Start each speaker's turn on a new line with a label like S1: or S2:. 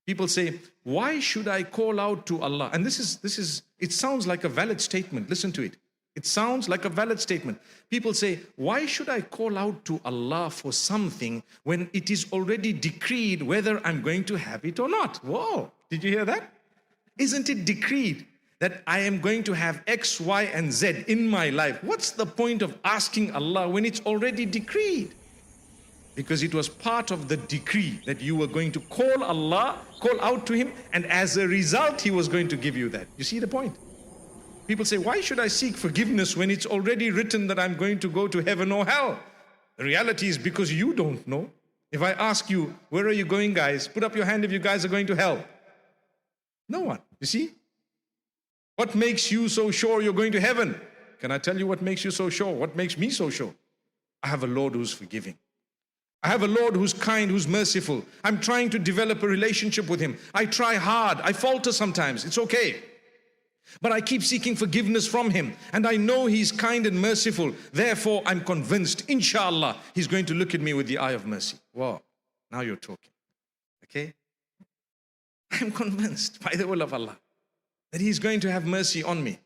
S1: People say, why should I call out to Allah? And it sounds like a valid statement. Listen to it. It sounds like a valid statement. People say, why should I call out to Allah for something when it is already decreed whether I'm going to have it or not? Whoa, did you hear that? Isn't it decreed that I am going to have X, Y, and Z in my life? What's the point of asking Allah when it's already decreed? Because it was part of the decree that you were going to call Allah, call out to Him, and as a result, He was going to give you that. You see the point? People say, why should I seek forgiveness when it's already written that I'm going to go to heaven or hell? The reality is because you don't know. If I ask you, where are you going, guys? Put up your hand if you guys are going to hell. No one. You see? What makes you so sure you're going to heaven? Can I tell you what makes you so sure? What makes me so sure? I have a Lord who's forgiving. I have a Lord who's kind, who's merciful. I'm trying to develop a relationship with Him. I try hard. I falter sometimes. It's okay. But I keep seeking forgiveness from Him. And I know He's kind and merciful. Therefore, I'm convinced, inshallah, He's going to look at me with the eye of mercy. Wow. Now you're talking. Okay? I'm convinced by the will of Allah that He's going to have mercy on me.